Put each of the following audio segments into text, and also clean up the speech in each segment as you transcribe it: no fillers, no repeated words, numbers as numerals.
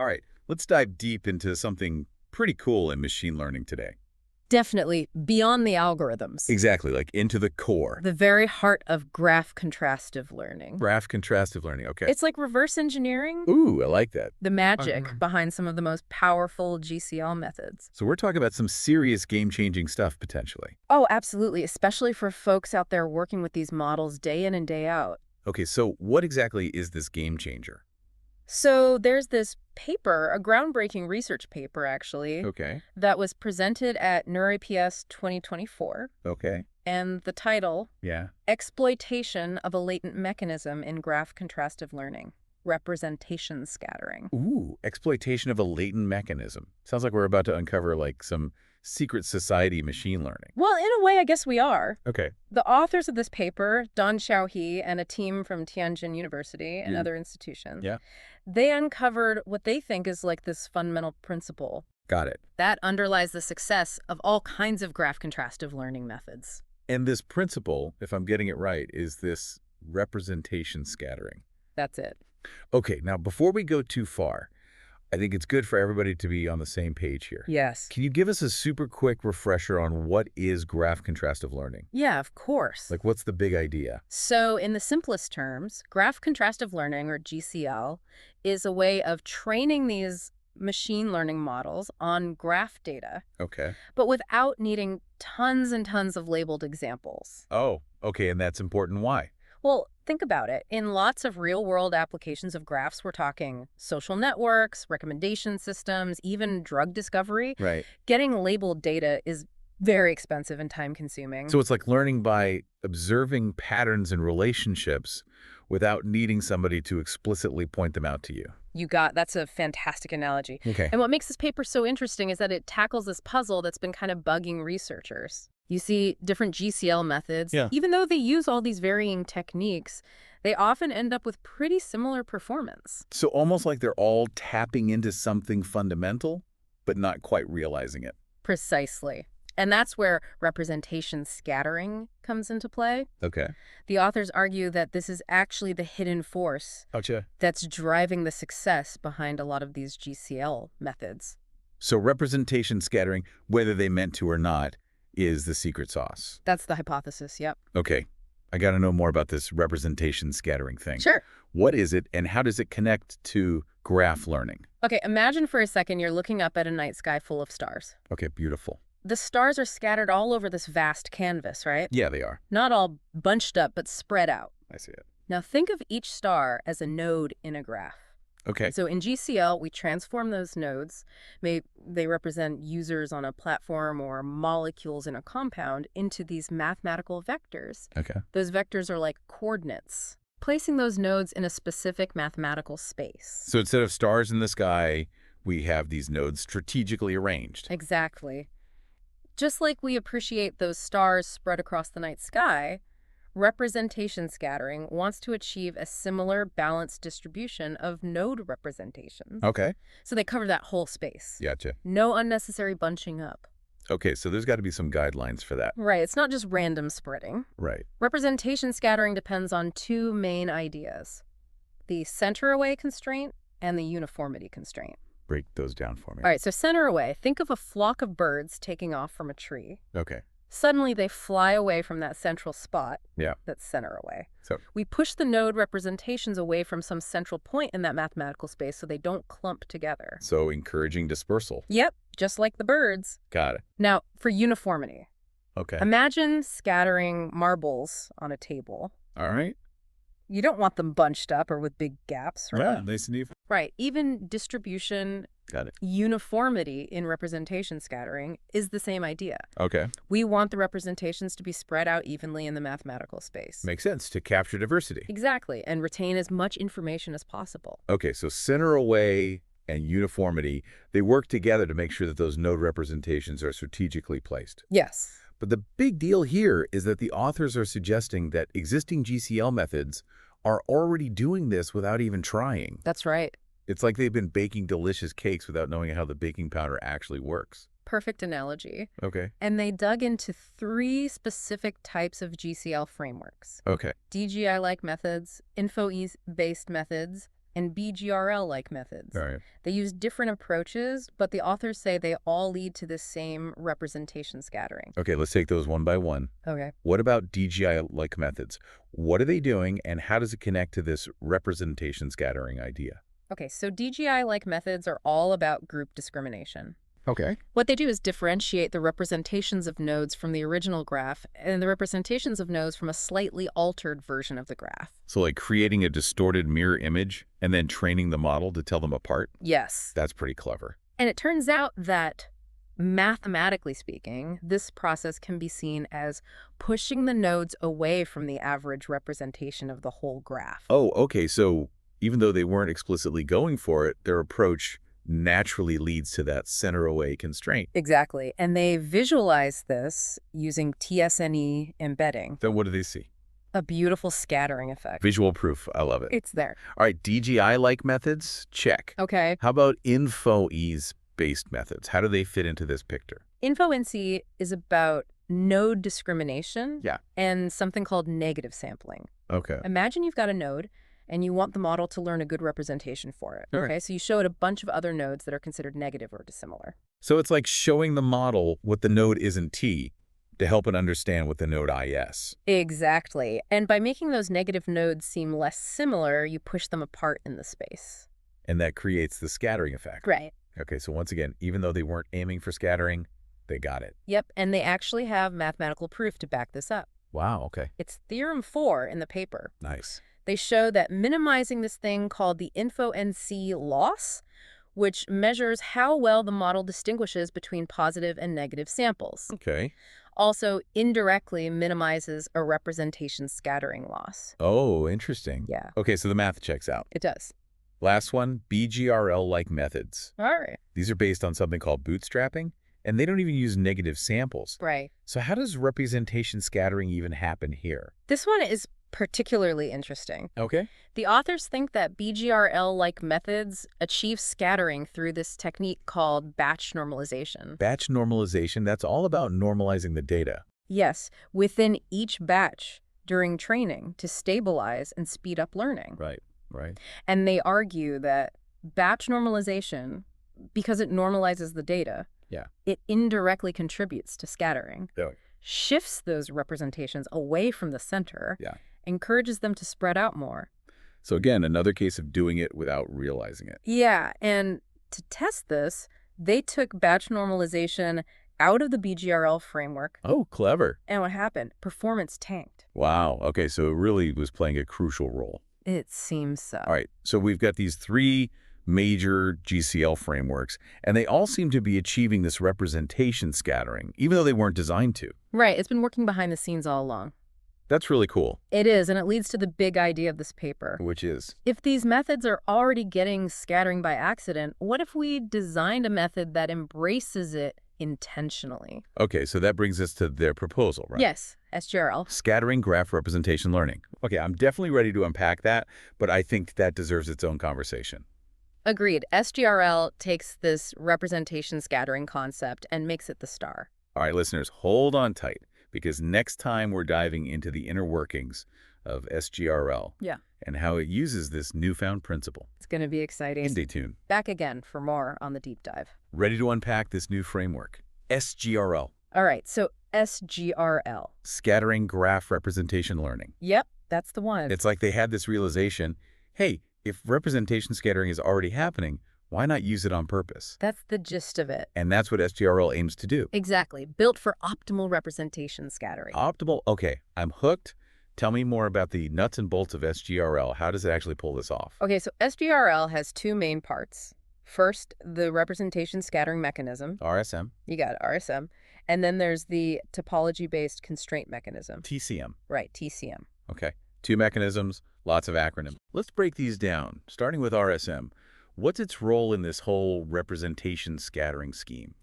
All right, let's dive deep into something pretty cool in machine learning today. Definitely beyond the algorithms. Exactly, like into the core. The very heart of graph contrastive learning. Graph contrastive learning, okay. It's like reverse engineering, Ooh, I like that. the magic behind some of the most powerful GCL methods. So we're talking about some serious game-changing stuff, potentially. Oh, absolutely, especially for folks out there working with these models day in and day out. Okay, so what exactly is this game changer? So there's this paper, a groundbreaking research paper, actually, Okay, that was presented at NeurIPS 2024. okay, And the title, yeah. Exploitation of a Latent Mechanism in Graph Contrastive Learning, Representation Scattering. Ooh, exploitation of a latent mechanism. Sounds like we're about to uncover, like, some secret society machine learning. Well, in a way, I guess we are. Okay. The authors of this paper, Don Xiaohe and a team from Tianjin University and other institutions, Yeah. they uncovered what they think is like this fundamental principle Got it. that underlies the success of all kinds of graph contrastive learning methods. And this principle, if I'm getting it right, is this representation scattering. That's it. Okay, now before we go too far, I think it's good for everybody to be on the same page here. Yes. Can you give us a super quick refresher on what is graph contrastive learning? Yeah, of course. Like, what's the big idea? So in the simplest terms, graph contrastive learning, or GCL, is a way of training these machine learning models on graph data, Okay. but without needing tons and tons of labeled examples. Oh, okay, and that's important. Why? Well, think about it. In lots of real-world applications of graphs, we're talking social networks, recommendation systems, even drug discovery. Right. Getting labeled data is very expensive and time-consuming. So it's like learning by observing patterns and relationships without needing somebody to explicitly point them out to you. That's a fantastic analogy. Okay. And what makes this paper so interesting is that it tackles this puzzle that's been kind of bugging researchers. You see, different GCL methods, even though they use all these varying techniques, they often end up with pretty similar performance. So almost like they're all tapping into something fundamental, but not quite realizing it. Precisely. And that's where representation scattering comes into play. Okay. The authors argue that this is actually the hidden force Gotcha. that's driving the success behind a lot of these GCL methods. So representation scattering, whether they meant to or not, is the secret sauce. That's the hypothesis, yep. Okay. I got to know more about this representation scattering thing. Sure. What is it, and how does it connect to graph learning? Okay, imagine for a second you're looking up at a night sky full of stars. Okay, beautiful. The stars are scattered all over this vast canvas, right? Yeah, they are. Not all bunched up, but spread out. I see it. Now think of each star as a node in a graph. Okay. So in GCL, we transform those nodes, they represent users on a platform or molecules in a compound, into these mathematical vectors. Okay. Those vectors are like coordinates, placing those nodes in a specific mathematical space. So instead of stars in the sky, we have these nodes strategically arranged. Exactly. Just like we appreciate those stars spread across the night sky, representation scattering wants to achieve a similar balanced distribution of node representations. Okay. So they cover that whole space. Gotcha. No unnecessary bunching up. Okay, so there's got to be some guidelines for that. Right, it's not just random spreading. Right. Representation scattering depends on two main ideas: the center away constraint and the uniformity constraint. Break those down for me. All right, so center away. Think of a flock of birds taking off from a tree. Okay. Suddenly they fly away from that central spot. Yeah. That's center away. So We push the node representations away from some central point in that mathematical space so they don't clump together. so encouraging dispersal. Yep, just like the birds. Got it. Now, for uniformity, Okay. imagine scattering marbles on a table. All right. You don't want them bunched up or with big gaps, right? Yeah, nice and even. Right. Even distribution, Got it. uniformity in representation scattering is the same idea. Okay. We want the representations to be spread out evenly in the mathematical space. Makes sense to capture diversity. Exactly, and retain as much information as possible. Okay, so center away and uniformity, they work together to make sure that those node representations are strategically placed. Yes. But the big deal here is that the authors are suggesting that existing GCL methods are already doing this without even trying. That's right. It's like they've been baking delicious cakes without knowing how the baking powder actually works. Perfect analogy. Okay. And they dug into 3 specific types of GCL frameworks: Okay. DGI-like methods, info-based methods, and BGRL-like methods. All right. They use different approaches, but the authors say they all lead to the same representation scattering. Okay, let's take those one by one. Okay. What about DGI-like methods? What are they doing, and how does it connect to this representation scattering idea? Okay, so DGI-like methods are all about group discrimination. Okay. What they do is differentiate the representations of nodes from the original graph and the representations of nodes from a slightly altered version of the graph. So like creating a distorted mirror image and then training the model to tell them apart? Yes. That's pretty clever. And it turns out that, mathematically speaking, this process can be seen as pushing the nodes away from the average representation of the whole graph. Oh, okay. So even though they weren't explicitly going for it, their approach naturally leads to that center-away constraint. Exactly. And they visualize this using TSNE embedding. Then what do they see? A beautiful scattering effect. Visual proof. I love it. It's there. All right, DGI-like methods? Check. Okay. How about InfoEase-based methods? How do they fit into this picture? InfoNC is about node discrimination Yeah. and something called negative sampling. Okay. Imagine you've got a node and you want the model to learn a good representation for it. All right. Okay, so you show it a bunch of other nodes that are considered negative or dissimilar. So it's like showing the model what the node is in T to help it understand what the node is. Exactly. And by making those negative nodes seem less similar, you push them apart in the space. And that creates the scattering effect. Right. Okay, so once again, even though they weren't aiming for scattering, they got it. Yep, and they actually have mathematical proof to back this up. Wow, okay. It's Theorem 4 in the paper. Nice. They show that minimizing this thing called the InfoNC loss, which measures how well the model distinguishes between positive and negative samples, Okay. also indirectly minimizes a representation scattering loss. Oh, interesting. Yeah, Okay, so the math checks out. it does. Last one, BGRL-like methods. All right. These are based on something called bootstrapping, and they don't even use negative samples. Right. So how does representation scattering even happen here? This one is particularly interesting. Okay. The authors think that BGRL-like methods achieve scattering through this technique called batch normalization. Batch normalization, that's all about normalizing the data. Yes, within each batch during training to stabilize and speed up learning. Right, right. And they argue that batch normalization, because it normalizes the data, Yeah. it indirectly contributes to scattering, Yeah. shifts those representations away from the center, Yeah. encourages them to spread out more. So again, another case of doing it without realizing it. Yeah, and to test this, they took batch normalization out of the BGRL framework. Oh, clever. And what happened? Performance tanked. Wow. Okay, so it really was playing a crucial role. It seems so. All right, so we've got these three major GCL frameworks, and they all seem to be achieving this representation scattering, even though they weren't designed to. Right, it's been working behind the scenes all along. That's really cool. It is, and it leads to the big idea of this paper. Which is? If these methods are already getting scattering by accident, what if we designed a method that embraces it intentionally? Okay, so that brings us to their proposal, right? Yes, SGRL. Scattering graph representation learning. Okay, I'm definitely ready to unpack that, but I think that deserves its own conversation. Agreed. SGRL takes this representation scattering concept and makes it the star. All right, listeners, hold on tight, because next time we're diving into the inner workings of SGRL and how it uses this newfound principle. It's going to be exciting. Stay tuned. Back again for more on the deep dive. Ready to unpack this new framework, SGRL. All right, so SGRL. Scattering graph representation learning. Yep, that's the one. It's like they had this realization, hey, if representation scattering is already happening, why not use it on purpose? That's the gist of it. And that's what SGRL aims to do. Exactly. Built for optimal representation scattering. Optimal? Okay, I'm hooked. Tell me more about the nuts and bolts of SGRL. How does it actually pull this off? Okay, so SGRL has two main parts. First, the representation scattering mechanism. RSM. You got it, RSM. And then there's the topology-based constraint mechanism. TCM. Right, TCM. Okay, two mechanisms, lots of acronyms. Let's break these down, starting with RSM. What's its role in this whole representation scattering scheme?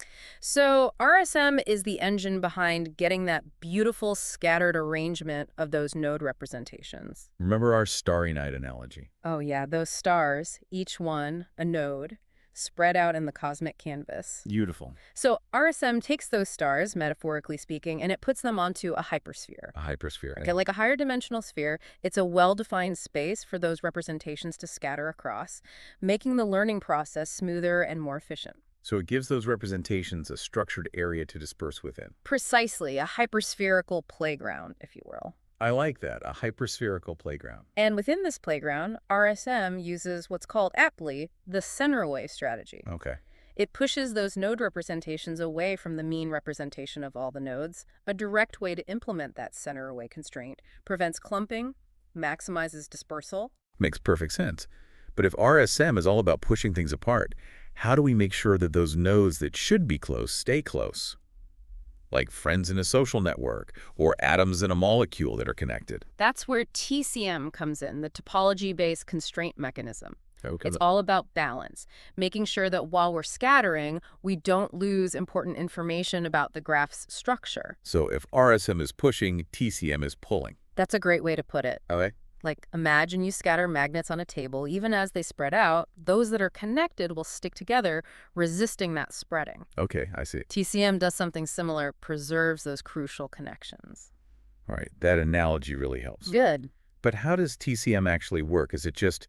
So RSM is the engine behind getting that beautiful scattered arrangement of those node representations. Remember our Starry Night analogy? Oh yeah, those stars, each one a node. spread out in the cosmic canvas. Beautiful. So RSM takes those stars, metaphorically speaking, and it puts them onto a hypersphere. A hypersphere. Okay, like a higher dimensional sphere, it's a well-defined space for those representations to scatter across, making the learning process smoother and more efficient. So it gives those representations a structured area to disperse within. Precisely, a hyperspherical playground, if you will. I like that, a hyperspherical playground. And within this playground, RSM uses what's called aptly the center away strategy. Okay. It pushes those node representations away from the mean representation of all the nodes. A direct way to implement that center away constraint prevents clumping, maximizes dispersal. Makes perfect sense. But if RSM is all about pushing things apart, how do we make sure that those nodes that should be close stay close? Like friends in a social network or atoms in a molecule that are connected. That's where TCM comes in, the topology-based constraint mechanism. Okay. It's all about balance, making sure that while we're scattering, we don't lose important information about the graph's structure. So if RSM is pushing, TCM is pulling. That's a great way to put it. Okay. Like, imagine you scatter magnets on a table. Even as they spread out, those that are connected will stick together, resisting that spreading. Okay, I see. TCM does something similar, preserves those crucial connections. All right, that analogy really helps. Good. But how does TCM actually work? Is it just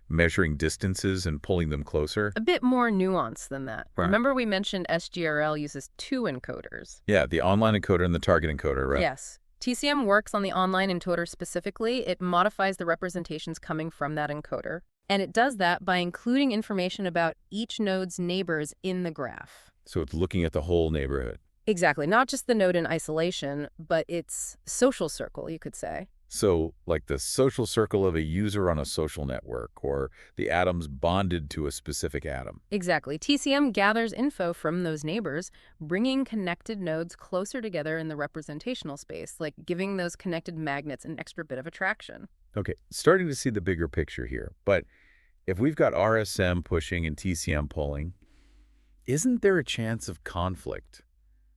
measuring distances and pulling them closer? A bit more nuanced than that. Right. Remember we mentioned SGRL uses two encoders? Yeah, the online encoder and the target encoder, right? Yes. TCM works on the online encoder specifically. It modifies the representations coming from that encoder. And it does that by including information about each node's neighbors in the graph. So it's looking at the whole neighborhood. Exactly. Not just the node in isolation, but its social circle, you could say. So like the social circle of a user on a social network, or the atoms bonded to a specific atom. Exactly. TCM gathers info from those neighbors, bringing connected nodes closer together in the representational space, like giving those connected magnets an extra bit of attraction. Okay, starting to see the bigger picture here. But if we've got RSM pushing and TCM pulling, isn't there a chance of conflict?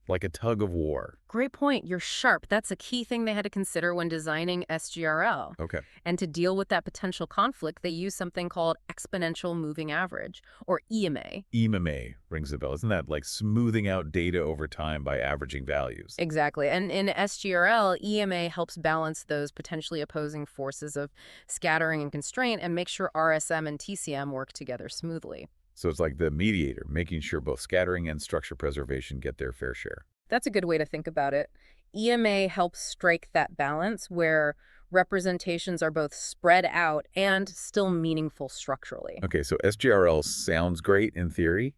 Like a tug of war? Great point. You're sharp. That's a key thing they had to consider when designing SGRL. Okay. And to deal with that potential conflict, they use something called exponential moving average, or EMA. EMA rings a bell. Isn't that like smoothing out data over time by averaging values? Exactly. And in SGRL, EMA helps balance those potentially opposing forces of scattering and constraint and make sure RSM and TCM work together smoothly. So it's like the mediator, making sure both scattering and structure preservation get their fair share. That's a good way to think about it. EMA helps strike that balance where representations are both spread out and still meaningful structurally. Okay, so SGRL sounds great in theory,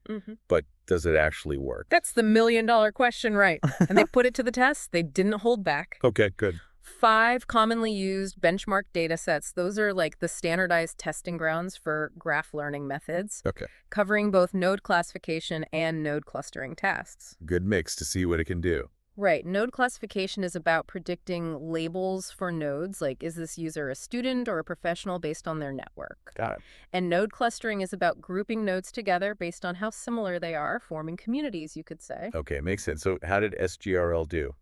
but does it actually work? That's the million-dollar question, right? And they put it to the test. They didn't hold back. Okay, good. 5 commonly used benchmark data sets. Those are like the standardized testing grounds for graph learning methods, covering both node classification and node clustering tasks. Good mix to see what it can do. Right. Node classification is about predicting labels for nodes, like is this user a student or a professional based on their network. Got it. And node clustering is about grouping nodes together based on how similar they are, forming communities, you could say. Okay, makes sense. So how did SGRL do?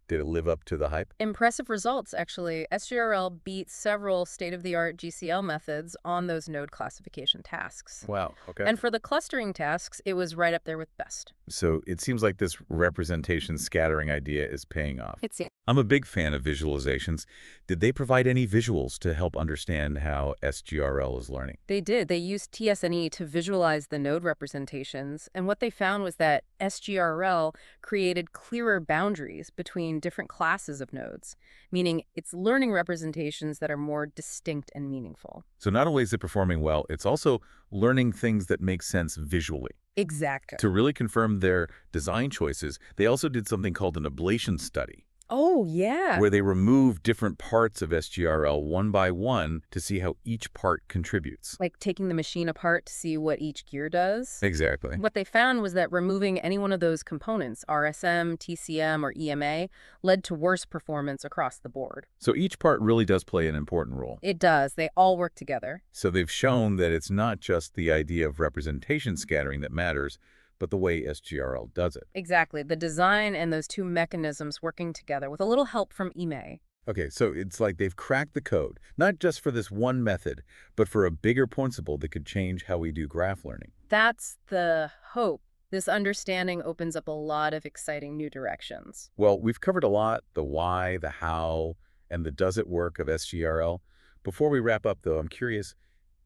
Did it live up to the hype? Impressive results, actually. SGRL beat several state-of-the-art GCL methods on those node classification tasks. Wow, okay. And for the clustering tasks, it was right up there with best. So it seems like this representation scattering idea is paying off. Yeah. I'm a big fan of visualizations. Did they provide any visuals to help understand how SGRL is learning? They did. They used TSNE to visualize the node representations. And what they found was that SGRL created clearer boundaries between different classes of nodes, meaning it's learning representations that are more distinct and meaningful. So not only is it performing well, it's also learning things that make sense visually. Exactly. To really confirm their design choices, they also did something called an ablation study. Oh, yeah. Where they remove different parts of SGRL one by one to see how each part contributes. Like taking the machine apart to see what each gear does? Exactly. What they found was that removing any one of those components, RSM, TCM, or EMA, led to worse performance across the board. So each part really does play an important role. It does. They all work together. So they've shown that it's not just the idea of representation scattering that matters, but the way SGRL does it. Exactly. The design and those two mechanisms working together with a little help from EMA. Okay, so it's like they've cracked the code, not just for this one method, but for a bigger principle that could change how we do graph learning. That's the hope. This understanding opens up a lot of exciting new directions. Well, we've covered a lot, the why, the how, and the does it work of SGRL. Before we wrap up, though, I'm curious,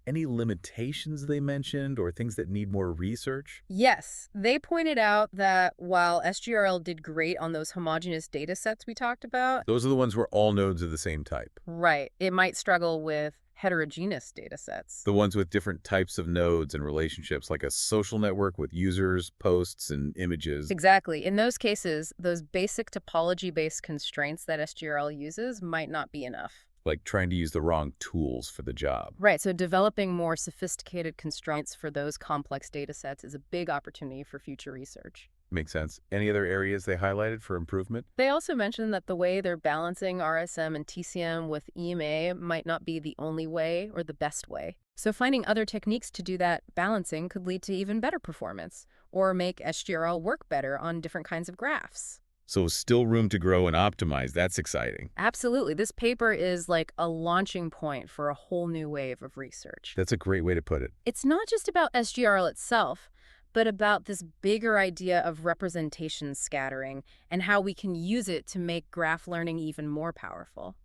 any limitations they mentioned or things that need more research? Yes, they pointed out that while SGRL did great on those homogeneous data sets we talked about, Those are the ones where all nodes are the same type. right, it might struggle with heterogeneous data sets. The ones with different types of nodes and relationships, like a social network with users, posts, and images. Exactly. In those cases, those basic topology-based constraints that SGRL uses might not be enough. Like trying to use the wrong tools for the job. Right, so developing more sophisticated constraints for those complex data sets is a big opportunity for future research. Makes sense. Any other areas they highlighted for improvement? They also mentioned that the way they're balancing RSM and TCM with EMA might not be the only way or the best way. So finding other techniques to do that balancing could lead to even better performance or make SGRL work better on different kinds of graphs. So still room to grow and optimize. That's exciting. Absolutely. This paper is like a launching point for a whole new wave of research. That's a great way to put it. It's not just about SGRL itself, but about this bigger idea of representation scattering and how we can use it to make graph learning even more powerful.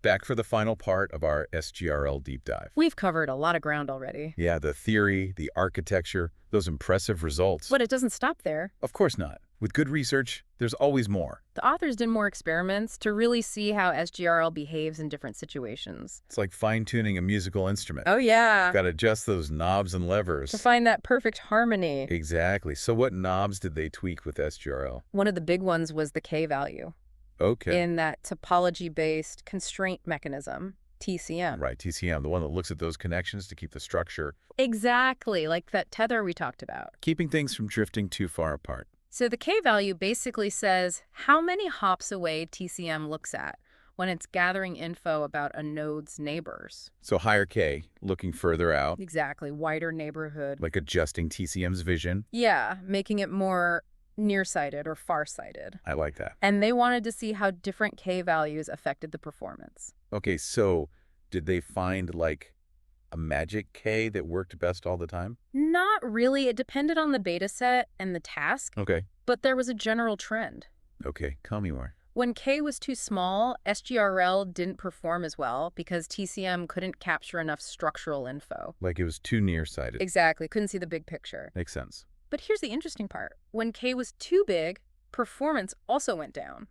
Back for the final part of our SGRL deep dive. We've covered a lot of ground already. Yeah, the theory, the architecture, those impressive results. But it doesn't stop there. Of course not. With good research, there's always more. The authors did more experiments to really see how SGRL behaves in different situations. It's like fine-tuning a musical instrument. Oh, yeah. Got to adjust those knobs and levers. To find that perfect harmony. Exactly. So what knobs did they tweak with SGRL? One of the big ones was the K value. Okay. In that topology-based constraint mechanism, TCM. Right, TCM, the one that looks at those connections to keep the structure. Exactly, like that tether we talked about. Keeping things from drifting too far apart. So the K value basically says how many hops away TCM looks at when it's gathering info about a node's neighbors. So higher K, looking further out. Exactly, wider neighborhood. Like adjusting TCM's vision. Yeah, making it more nearsighted or farsighted. I like that. And they wanted to see how different K values affected the performance. Okay, so did they find like a magic K that worked best all the time? Not really. It depended on the data set and the task, Okay. but there was a general trend. Okay, tell me more. When K was too small, SGRL didn't perform as well because TCM couldn't capture enough structural info. Like it was too nearsighted. Exactly. Couldn't see the big picture. Makes sense. But here's the interesting part. When K was too big, performance also went down.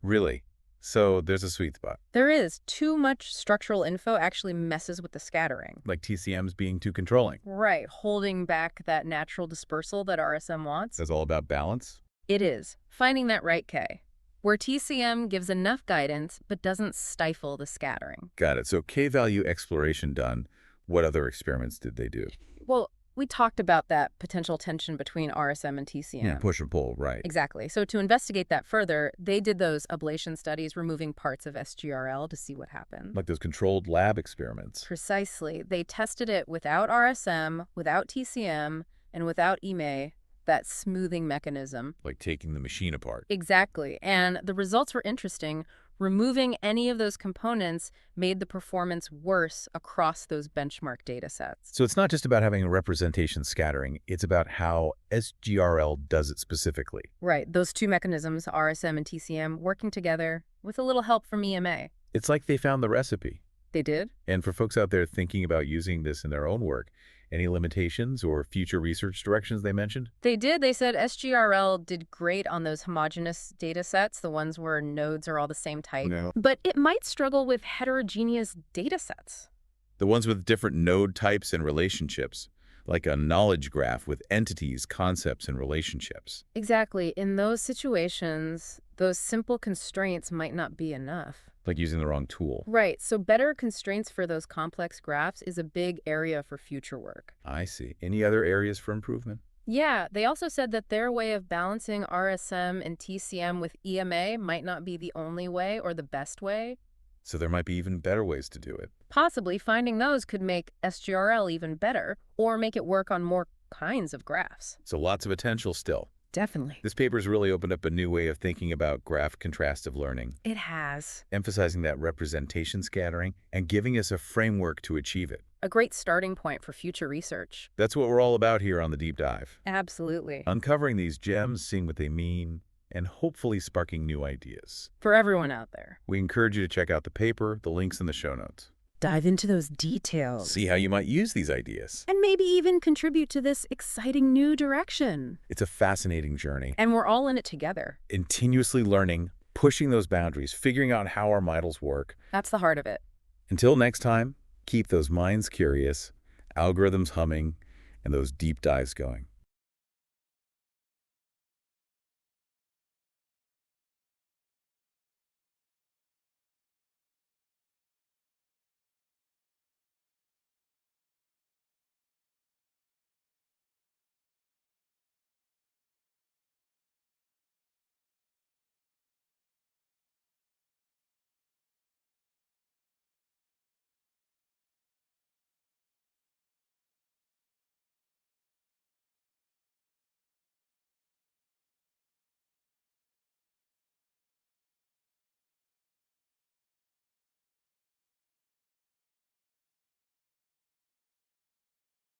Really? So there's a sweet spot. There is. Too much structural info actually messes with the scattering. Like TCM's being too controlling. Right, holding back that natural dispersal that RSM wants. That's all about balance? It is. Finding that right K, where TCM gives enough guidance but doesn't stifle the scattering. Got it. So K-value exploration done. What other experiments did they do? Well, we talked about that potential tension between RSM and TCM. Yeah, push and pull, right. Exactly. So to investigate that further, they did those ablation studies removing parts of SGRL to see what happened. Like those controlled lab experiments. Precisely. They tested it without RSM, without TCM, and without EMA, that smoothing mechanism. Like taking the machine apart. Exactly. And the results were interesting. Removing any of those components made the performance worse across those benchmark data sets. So it's not just about having a representation scattering, it's about how SGRL does it specifically. Right. Those two mechanisms, RSM and TCM, working together with a little help from EMA. It's like they found the recipe. They did? And for folks out there thinking about using this in their own work, any limitations or future research directions they mentioned? They did. They said SGRL did great on those homogeneous data sets, the ones where nodes are all the same type. No. But it might struggle with heterogeneous data sets. The ones with different node types and relationships, like a knowledge graph with entities, concepts, and relationships. Exactly. In those situations, those simple constraints might not be enough. Like using the wrong tool. Right. So better constraints for those complex graphs is a big area for future work. I see. Any other areas for improvement? Yeah, they also said that their way of balancing RSM and TCM with EMA might not be the only way or the best way. So there might be even better ways to do it. Possibly finding those could make SGRL even better or make it work on more kinds of graphs. So lots of potential still. Definitely. This paper's really opened up a new way of thinking about graph contrastive learning, It has. emphasizing that representation scattering and giving us a framework to achieve it. A great starting point for future research. That's what we're all about here on the Deep Dive. Absolutely. Uncovering these gems, seeing what they mean, and hopefully sparking new ideas. For everyone out there. We encourage you to check out the paper, the links in the show notes. Dive into those details. See how you might use these ideas. And maybe even contribute to this exciting new direction. It's a fascinating journey. And we're all in it together. Continuously learning, pushing those boundaries, figuring out how our models work. That's the heart of it. Until next time, keep those minds curious, algorithms humming, and those deep dives going.